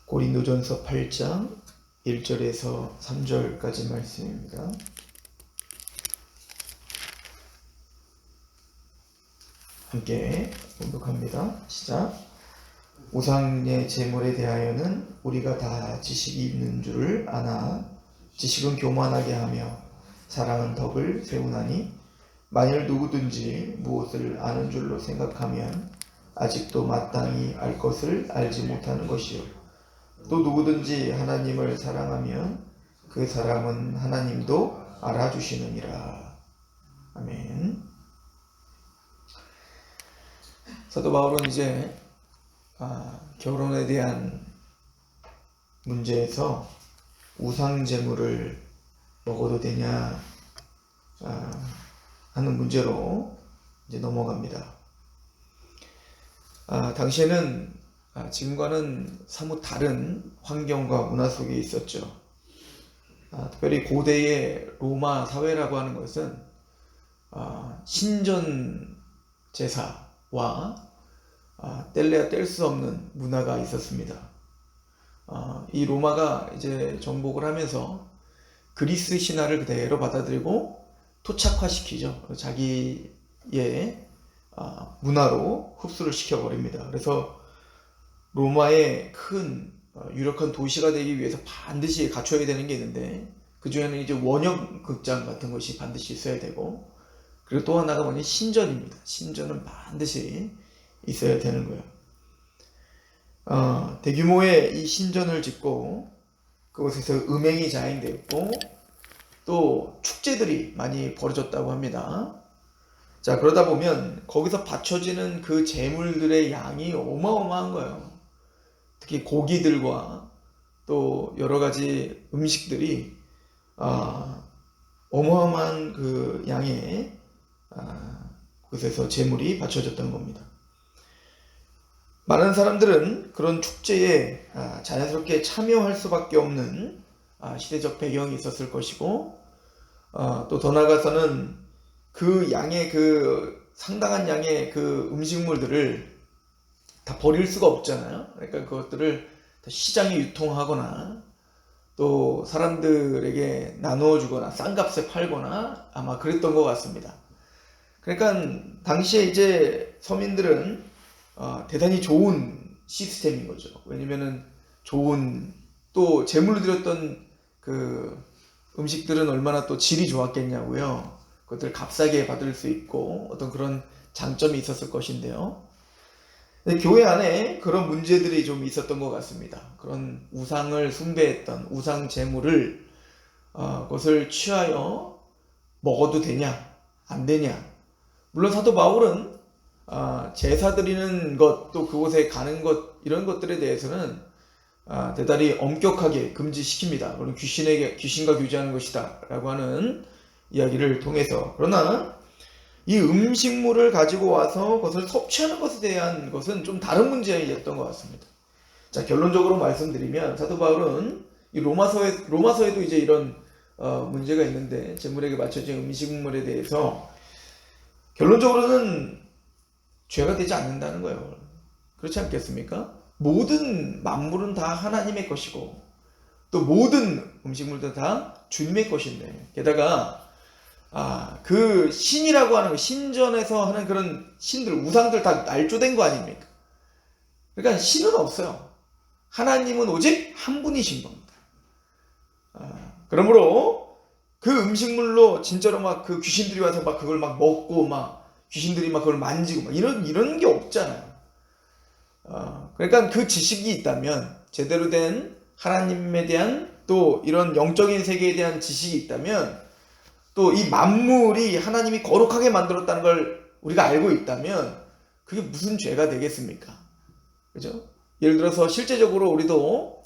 고린도전서 8장 1절에서 3절까지 말씀입니다. 함께 봉독합니다. 시작. 우상의 제물에 대하여는 우리가 다 지식이 있는 줄을 아나 지식은 교만하게 하며 사랑은 덕을 세우나니 만일 누구든지 무엇을 아는 줄로 생각하면 아직도 마땅히 알 것을 알지 못하는 것이요 또 누구든지 하나님을 사랑하면 그 사람은 하나님도 알아주시느니라. 아멘. 사도 바울은 이제 결혼에 대한 문제에서 우상 제물을 먹어도 되냐 하는 문제로 이제 넘어갑니다. 당시에는 지금과는 사뭇 다른 환경과 문화 속에 있었죠. 특별히 고대의 로마 사회라고 하는 것은 신전 제사와 뗄래야 뗄 수 없는 문화가 있었습니다. 이 로마가 이제 정복을 하면서 그리스 신화를 그대로 받아들이고 토착화시키죠. 자기의 문화로 흡수를 시켜버립니다. 그래서 로마의 큰 유력한 도시가 되기 위해서 반드시 갖춰야 되는 게 있는데, 그 중에는 이제 원형 극장 같은 것이 반드시 있어야 되고, 그리고 또 하나가 뭐냐, 신전입니다. 신전은 반드시 있어야 되는 거예요. 대규모의 이 신전을 짓고 그곳에서 음행이 자행되었고 또 축제들이 많이 벌어졌다고 합니다. 자, 그러다 보면 거기서 바쳐지는 그 제물들의 양이 어마어마한 거예요. 특히 고기들과 또 여러 가지 음식들이 어마어마한 그 양의 곳에서 제물이 바쳐졌던 겁니다. 많은 사람들은 그런 축제에 자연스럽게 참여할 수밖에 없는 시대적 배경이 있었을 것이고, 또 더 나아가서는 그 양의 그 상당한 양의 그 음식물들을 다 버릴 수가 없잖아요. 그러니까 그것들을 시장에 유통하거나 또 사람들에게 나누어 주거나 싼 값에 팔거나 아마 그랬던 것 같습니다. 그러니까 당시에 이제 서민들은 대단히 좋은 시스템인 거죠. 왜냐면은 좋은 또 제물로 드렸던 그 음식들은 얼마나 또 질이 좋았겠냐고요. 그것들 값싸게 받을 수 있고 어떤 그런 장점이 있었을 것인데요. 근데 교회 안에 그런 문제들이 좀 있었던 것 같습니다. 그런 우상을 숭배했던 우상 제물을 그것을 취하여 먹어도 되냐 안 되냐. 물론 사도 바울은 제사 드리는 것, 또 그곳에 가는 것, 이런 것들에 대해서는 대단히 엄격하게 금지시킵니다. 그건 귀신과 교제하는 것이다 라고 하는 이야기를 통해서. 그러나 이 음식물을 가지고 와서 그것을 섭취하는 것에 대한 것은 좀 다른 문제였던 것 같습니다. 자, 결론적으로 말씀드리면 사도 바울은 이 로마서에도 이제 이런 문제가 있는데, 제물에게 맞춰진 음식물에 대해서 결론적으로는 죄가 되지 않는다는 거예요. 그렇지 않겠습니까? 모든 만물은 다 하나님의 것이고 또 모든 음식물도 다 주님의 것인데, 게다가 그 신이라고 하는 거, 신전에서 하는 그런 신들, 우상들 다 날조된 거 아닙니까? 그러니까 신은 없어요. 하나님은 오직 한 분이신 겁니다. 그러므로 그 음식물로 진짜로 막 그 귀신들이 와서 막 그걸 막 먹고 막 귀신들이 막 그걸 만지고 막 이런 게 없잖아요. 그러니까 그 지식이 있다면, 제대로 된 하나님에 대한 또 이런 영적인 세계에 대한 지식이 있다면, 또 이 만물이 하나님이 거룩하게 만들었다는 걸 우리가 알고 있다면 그게 무슨 죄가 되겠습니까? 그죠? 예를 들어서 실제적으로 우리도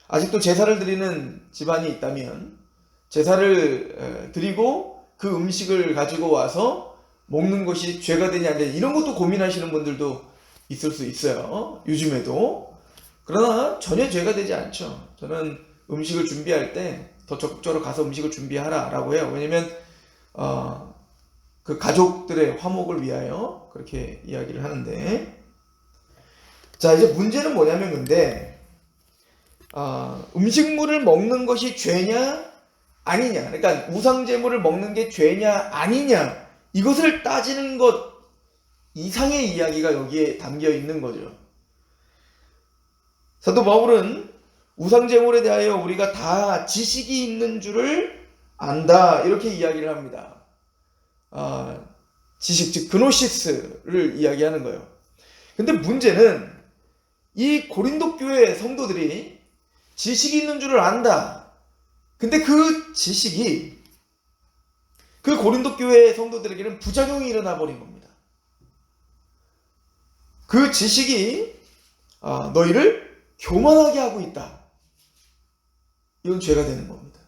아직도 제사를 드리는 집안이 있다면 제사를 드리고 그 음식을 가지고 와서 먹는 것이 죄가 되냐 안 되냐, 이런 것도 고민하시는 분들도 있을 수 있어요. 요즘에도. 그러나 전혀 죄가 되지 않죠. 저는 음식을 준비할 때 더 적극적으로 가서 음식을 준비하라 라고 해요. 왜냐면 그 가족들의 화목을 위하여 그렇게 이야기를 하는데, 자, 이제 문제는 뭐냐면, 근데 음식물을 먹는 것이 죄냐 아니냐, 그러니까 우상제물을 먹는 게 죄냐 아니냐, 이것을 따지는 것 이상의 이야기가 여기에 담겨 있는 거죠. 사도 바울은 우상제물에 대하여 우리가 다 지식이 있는 줄을 안다, 이렇게 이야기를 합니다. 지식, 즉 그노시스를 이야기하는 거예요. 근데 문제는 이 고린도 교회 성도들이 지식이 있는 줄을 안다. 근데 그 지식이 그 고린도 교회 성도들에게는 부작용이 일어나 버린 겁니다. 그 지식이 너희를 교만하게 하고 있다. 이건 죄가 되는 겁니다.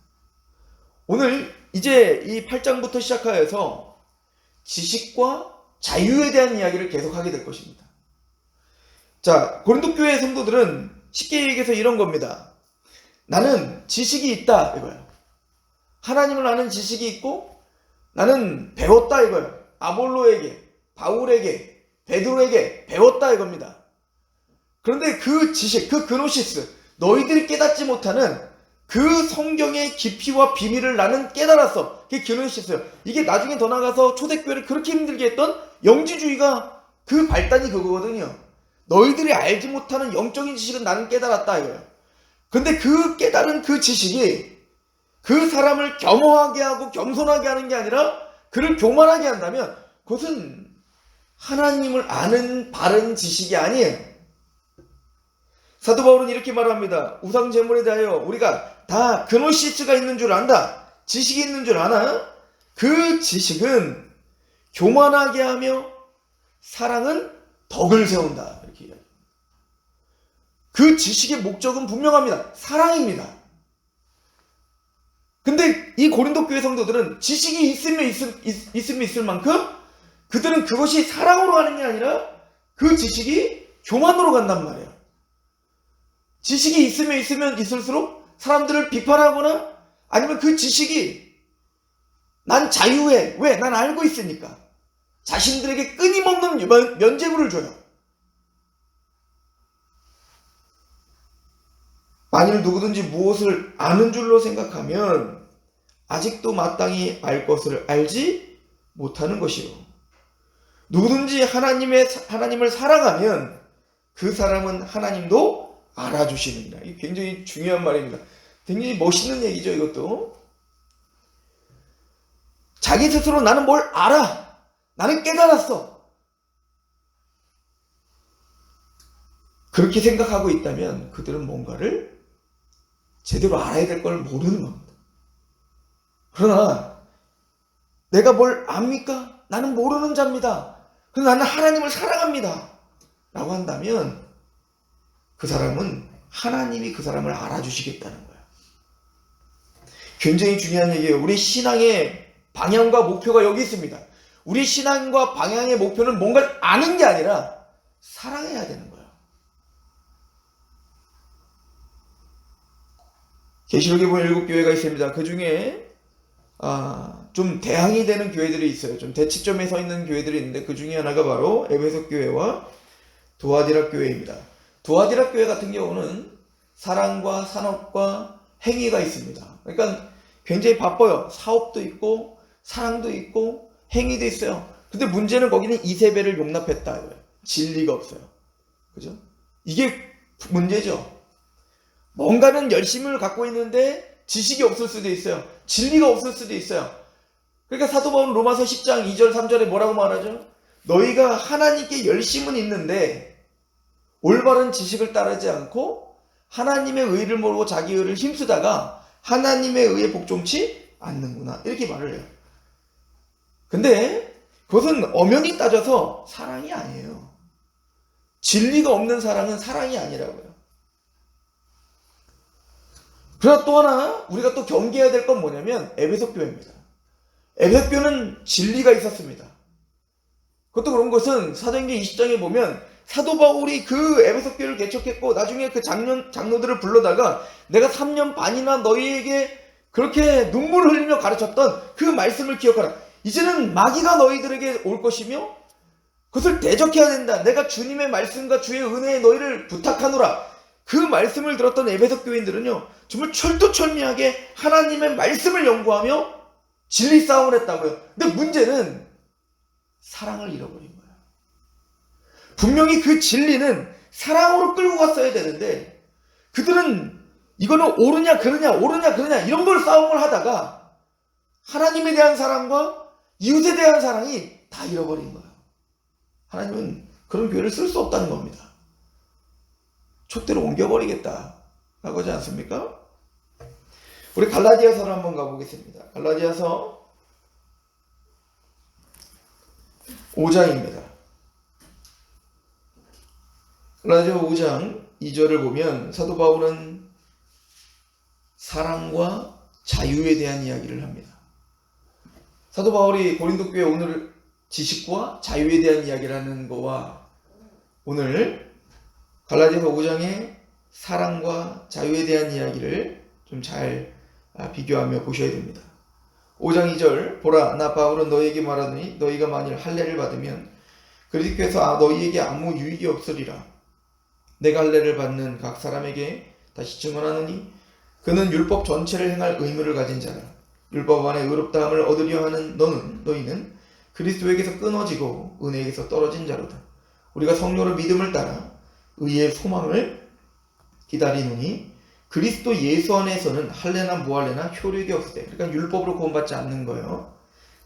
오늘 이제 이 8장부터 시작하여서 지식과 자유에 대한 이야기를 계속하게 될 것입니다. 자, 고린도 교회 성도들은 쉽게 얘기해서 이런 겁니다. 나는 지식이 있다, 이거예요. 하나님을 아는 지식이 있고 나는 배웠다, 이거예요. 아볼로에게, 바울에게, 베드로에게 배웠다, 이겁니다. 그런데 그 지식, 그 그노시스, 너희들이 깨닫지 못하는 그 성경의 깊이와 비밀을 나는 깨달았어. 그게 그노시스예요. 이게 나중에 더 나가서 초대교회를 그렇게 힘들게 했던 영지주의가 그 발단이 그거거든요. 너희들이 알지 못하는 영적인 지식은 나는 깨달았다, 이거예요. 근데 그 깨달은 그 지식이 그 사람을 겸허하게 하고 겸손하게 하는 게 아니라 그를 교만하게 한다면 그것은 하나님을 아는 바른 지식이 아니에요. 사도 바울은 이렇게 말합니다. 우상제물에 대하여 우리가 다 그노시스가 있는 줄 안다. 지식이 있는 줄 아나? 그 지식은 교만하게 하며 사랑은 덕을 세운다. 이렇게 이야기합니다. 그 지식의 목적은 분명합니다. 사랑입니다. 근데 이 고린도 교회 성도들은 지식이 있으면 있을 만큼 그들은 그것이 사랑으로 가는 게 아니라 그 지식이 교만으로 간단 말이에요. 지식이 있으면 있을수록 사람들을 비판하거나 아니면 그 지식이 난 자유해. 왜? 난 알고 있으니까. 자신들에게 끊임없는 면죄부를 줘요. 만일 누구든지 무엇을 아는 줄로 생각하면 아직도 마땅히 알 것을 알지 못하는 것이요. 누구든지 하나님을 사랑하면 그 사람은 하나님도 알아주시느니라. 이게 굉장히 중요한 말입니다. 굉장히 멋있는 얘기죠, 이것도. 자기 스스로 나는 뭘 알아. 나는 깨달았어. 그렇게 생각하고 있다면 그들은 뭔가를 제대로 알아야 될 걸 모르는 겁니다. 그러나 내가 뭘 압니까? 나는 모르는 자입니다. 그러나 나는 하나님을 사랑합니다. 라고 한다면 그 사람은 하나님이 그 사람을 알아주시겠다는 거예요. 굉장히 중요한 얘기예요. 우리 신앙의 방향과 목표가 여기 있습니다. 우리 신앙과 방향의 목표는 뭔가를 아는 게 아니라 사랑해야 되는 거예요. 계시록에 보면 7교회가 있습니다. 그 중에 좀 대항이 되는 교회들이 있어요. 좀 대치점에 서 있는 교회들이 있는데 그 중에 하나가 바로 에베소 교회와 두아디라 교회입니다. 두아디라 교회 같은 경우는 사랑과 산업과 행위가 있습니다. 그러니까 굉장히 바빠요. 사업도 있고 사랑도 있고 행위도 있어요. 근데 문제는 거기는 이세벨을 용납했다. 진리가 없어요. 그죠? 이게 문제죠. 뭔가는 열심을 갖고 있는데 지식이 없을 수도 있어요. 진리가 없을 수도 있어요. 그러니까 사도 바울은 로마서 10장 2절 3절에 뭐라고 말하죠? 너희가 하나님께 열심은 있는데 올바른 지식을 따르지 않고 하나님의 의를 모르고 자기 의를 힘쓰다가 하나님의 의에 복종치 않는구나. 이렇게 말을 해요. 근데 그것은 엄연히 따져서 사랑이 아니에요. 진리가 없는 사랑은 사랑이 아니라고요. 그러나 또 하나 우리가 또 경계해야 될 건 뭐냐면 에베소 교회입니다. 에베소 교회는 진리가 있었습니다. 그것도 그런 것은 사도행전 20장에 보면 사도 바울이 그 에베소 교회를 개척했고 나중에 그 장로들을 불러다가 내가 3년 반이나 너희에게 그렇게 눈물을 흘리며 가르쳤던 그 말씀을 기억하라. 이제는 마귀가 너희들에게 올 것이며 그것을 대적해야 된다. 내가 주님의 말씀과 주의 은혜에 너희를 부탁하노라. 그 말씀을 들었던 에베소 교인들은요, 정말 철두철미하게 하나님의 말씀을 연구하며 진리 싸움을 했다고요. 근데 문제는 사랑을 잃어버린 거예요. 분명히 그 진리는 사랑으로 끌고 갔어야 되는데 그들은 이거는 옳으냐 그르냐 이런 걸 싸움을 하다가 하나님에 대한 사랑과 이웃에 대한 사랑이 다 잃어버린 거예요. 하나님은 그런 교회를 쓸 수 없다는 겁니다. 촛대로 옮겨버리겠다라고 하지 않습니까? 우리 갈라디아서를 한번 가보겠습니다. 갈라디아서 5장입니다. 갈라디아 5장 2절을 보면 사도 바울은 사랑과 자유에 대한 이야기를 합니다. 사도 바울이 고린도 교회 오늘 지식과 자유에 대한 이야기를 하는 거와 오늘 갈라디아서 5장의 사랑과 자유에 대한 이야기를 좀 잘 비교하며 보셔야 됩니다. 5장 2절 보라 나 바울은 너희에게 말하노니 너희가 만일 할례를 받으면 그리스도께서 너희에게 아무 유익이 없으리라. 내가 할례를 받는 각 사람에게 다시 증언하노니 그는 율법 전체를 행할 의무를 가진 자라. 율법 안에 의롭다함을 얻으려 하는 너희는 그리스도에게서 끊어지고 은혜에게서 떨어진 자로다. 우리가 성령으로 믿음을 따라 의의 소망을 기다리노니 그리스도 예수 안에서는 할례나 무할례나 효력이 없으되, 그러니까 율법으로 구원받지 않는 거예요.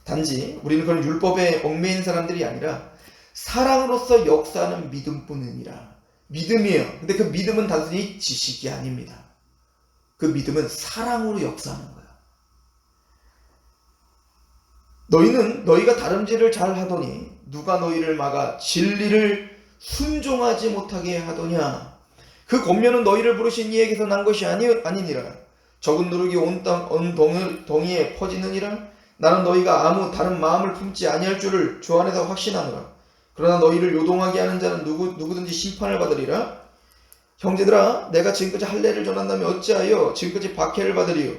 단지 우리는 그런 율법에 얽매인 사람들이 아니라 사랑으로서 역사하는 믿음뿐이니라. 믿음이에요. 근데 그 믿음은 단순히 지식이 아닙니다. 그 믿음은 사랑으로 역사하는 거예요. 너희가 다름질을 잘 하더니 누가 너희를 막아 진리를 순종하지 못하게 하더냐. 그 권면은 너희를 부르신 이에게서 난 것이 아니니라. 적은 누룩이 온 동이에 퍼지느니라. 나는 너희가 아무 다른 마음을 품지 아니할 줄을 주 안에서 확신하노라. 그러나 너희를 요동하게 하는 자는 누구든지 심판을 받으리라. 형제들아, 내가 지금까지 할례를 전한다면 어찌하여 지금까지 박해를 받으리요.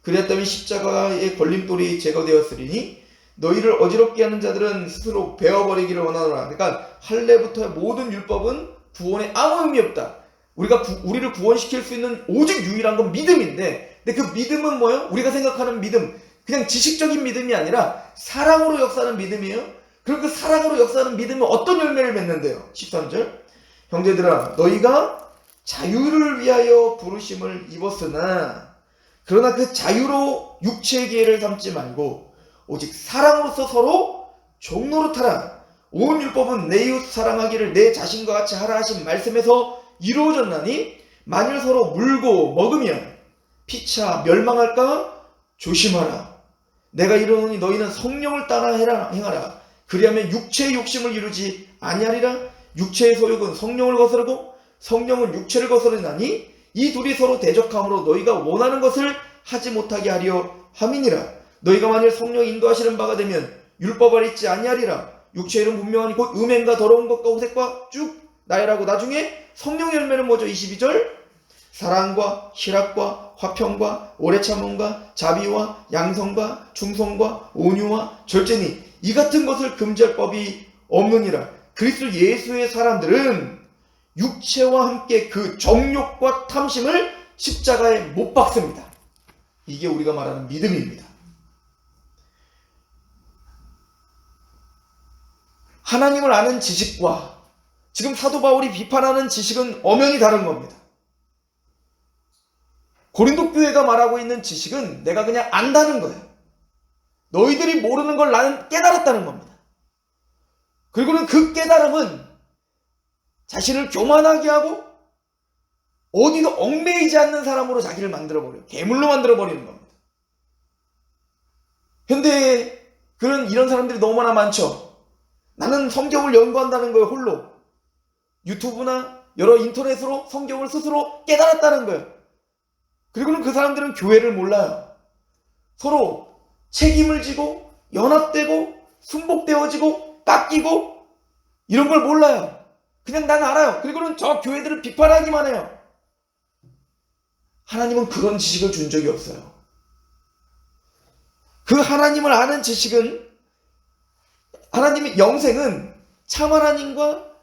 그랬다면 십자가의 걸림돌이 제거되었으리니 너희를 어지럽게 하는 자들은 스스로 베어버리기를 원하노라. 그러니까 할례부터의 모든 율법은 구원에 아무 의미 없다. 우리를 구원시킬 수 있는 오직 유일한 건 믿음인데, 근데 그 믿음은 뭐예요? 우리가 생각하는 믿음, 그냥 지식적인 믿음이 아니라 사랑으로 역사하는 믿음이에요. 그리고 그 사랑으로 역사하는 믿음은 어떤 열매를 맺는데요? 13절 형제들아, 너희가 자유를 위하여 부르심을 입었으나 그러나 그 자유로 육체의 기회를 삼지 말고 오직 사랑으로서 서로 종노릇하라. 온 율법은 내 이웃 사랑하기를 내 자신과 같이 하라 하신 말씀에서 이루어졌나니 만일 서로 물고 먹으면 피차 멸망할까 조심하라. 내가 이르노니 너희는 성령을 따라 행하라. 그리하면 육체의 욕심을 이루지 아니하리라. 육체의 소욕은 성령을 거스르고 성령은 육체를 거스르나니 이 둘이 서로 대적함으로 너희가 원하는 것을 하지 못하게 하려 함이니라. 너희가 만일 성령 인도하시는 바가 되면 율법을 잊지 아니하리라. 육체의 이름 분명하니 곧 음행과 더러운 것과 호색과 쭉 나열하고 나중에 성령의 열매는 뭐죠? 22절 사랑과 희락과 화평과 오래 참음과 자비와 양성과 충성과 온유와 절제니 이 같은 것을 금지할 법이 없느니라. 그리스도 예수의 사람들은 육체와 함께 그 정욕과 탐심을 십자가에 못 박습니다. 이게 우리가 말하는 믿음입니다. 하나님을 아는 지식과 지금 사도 바울이 비판하는 지식은 엄연히 다른 겁니다. 고린도 교회가 말하고 있는 지식은 내가 그냥 안다는 거예요. 너희들이 모르는 걸 나는 깨달았다는 겁니다. 그리고는 그 깨달음은 자신을 교만하게 하고 어디도 얽매이지 않는 사람으로 자기를 만들어버려요. 괴물로 만들어버리는 겁니다. 현대에 이런 사람들이 너무나 많죠. 나는 성경을 연구한다는 거예요. 홀로. 유튜브나 여러 인터넷으로 성경을 스스로 깨달았다는 거예요. 그리고는 그 사람들은 교회를 몰라요. 서로 책임을 지고 연합되고 순복되어지고 깎이고 이런 걸 몰라요. 그냥 난 알아요. 그리고는 저 교회들을 비판하기만 해요. 하나님은 그런 지식을 준 적이 없어요. 그 하나님을 아는 지식은 하나님의 영생은 참 하나님과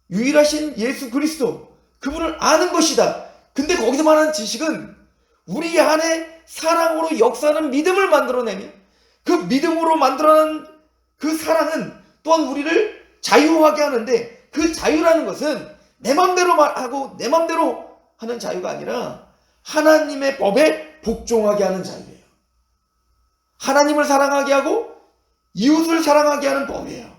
유일하신 예수 그리스도 그분을 아는 것이다. 근데 거기서 말하는 지식은 우리 안에 사랑으로 역사하는 믿음을 만들어내며 그 믿음으로 만들어낸 그 사랑은 또한 우리를 자유하게 하는데, 그 자유라는 것은 내 맘대로 말하고 내 맘대로 하는 자유가 아니라 하나님의 법에 복종하게 하는 자유예요. 하나님을 사랑하게 하고 이웃을 사랑하게 하는 법이에요.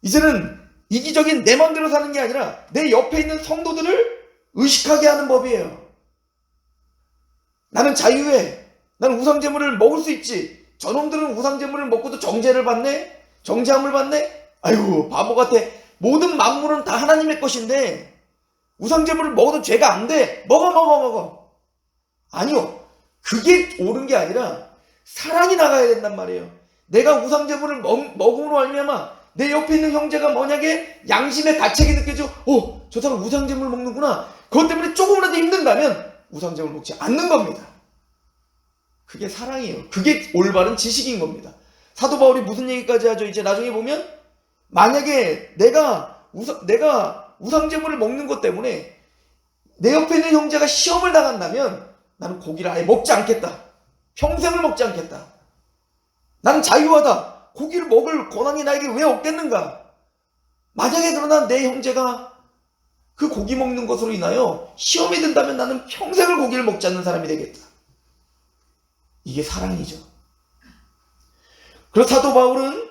이제는 이기적인 내 맘대로 사는 게 아니라 내 옆에 있는 성도들을 의식하게 하는 법이에요. 나는 자유해. 나는 우상제물을 먹을 수 있지. 저놈들은 우상제물을 먹고도 정죄를 받네? 정죄함을 받네? 아이고 바보 같아. 모든 만물은 다 하나님의 것인데 우상제물을 먹어도 죄가 안 돼. 먹어. 아니요. 그게 옳은 게 아니라 사랑이 나가야 된단 말이에요. 내가 우상제물을 먹음으로 말미암아 내 옆에 있는 형제가 만약에 양심의 가책이 느껴져, 저 사람 우상제물 먹는구나. 그것 때문에 조금이라도 힘든다면 우상제물 먹지 않는 겁니다. 그게 사랑이에요. 그게 올바른 지식인 겁니다. 사도 바울이 무슨 얘기까지 하죠? 이제 나중에 보면 만약에 내가 우상제물을 먹는 것 때문에 내 옆에 있는 형제가 시험을 당한다면 나는 고기를 아예 먹지 않겠다. 평생을 먹지 않겠다. 나는 자유하다. 고기를 먹을 권한이 나에게 왜 없겠는가? 만약에 그러나 내 형제가 그 고기 먹는 것으로 인하여 시험이 든다면 나는 평생을 고기를 먹지 않는 사람이 되겠다. 이게 사랑이죠. 그래서 사도 바울은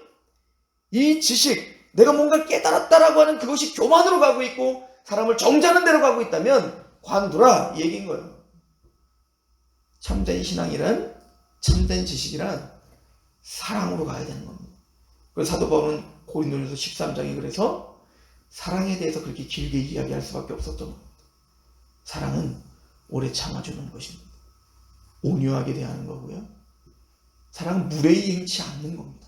이 지식, 내가 뭔가 깨달았다라고 하는 그것이 교만으로 가고 있고 사람을 정죄하는 대로 가고 있다면 관두라, 이 얘기인 거예요. 참된 신앙이란, 참된 지식이란 사랑으로 가야 되는 겁니다. 그래서 사도 바울은 고린도전서 13장에 그래서 사랑에 대해서 그렇게 길게 이야기할 수밖에 없었던 겁니다. 사랑은 오래 참아주는 것입니다. 온유하게 대하는 거고요. 사랑은 무례히 행치 않는 겁니다.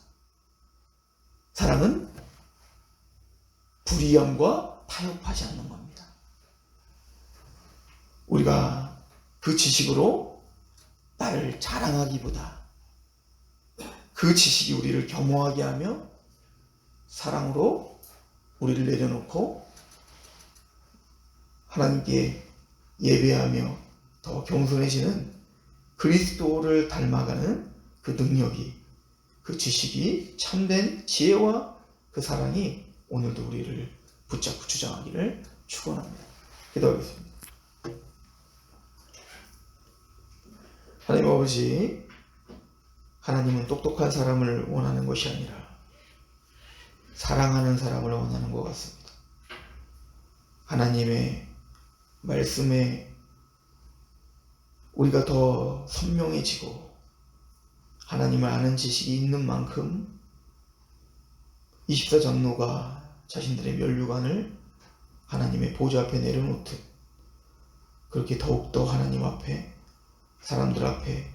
사랑은 불의함과 타협하지 않는 겁니다. 우리가 그 지식으로 나를 자랑하기보다 그 지식이 우리를 겸허하게 하며 사랑으로 우리를 내려놓고 하나님께 예배하며 더 겸손해지는 그리스도를 닮아가는 그 능력이, 그 지식이, 참된 지혜와 그 사랑이 오늘도 우리를 붙잡고 주장하기를 축원합니다. 기도하겠습니다. 하나님 아버지, 하나님은 똑똑한 사람을 원하는 것이 아니라 사랑하는 사람을 원하는 것 같습니다. 하나님의 말씀에 우리가 더 선명해지고 하나님을 아는 지식이 있는 만큼 24장로가 자신들의 면류관을 하나님의 보좌 앞에 내려놓듯 그렇게 더욱더 하나님 앞에, 사람들 앞에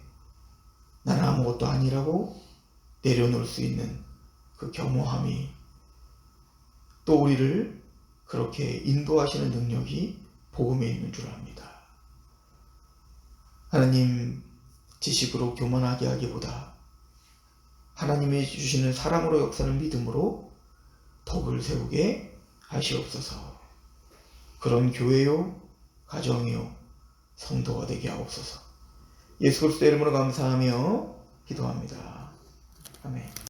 나는 아무것도 아니라고 내려놓을 수 있는 그 겸허함이, 또 우리를 그렇게 인도하시는 능력이 복음에 있는 줄 압니다. 하나님, 지식으로 교만하게 하기보다 하나님이 주시는 사랑으로 역사는 믿음으로 덕을 세우게 하시옵소서. 그런 교회요, 가정이요, 성도가 되게 하옵소서. 예수 그리스도의 이름으로 감사하며 기도합니다. 아멘.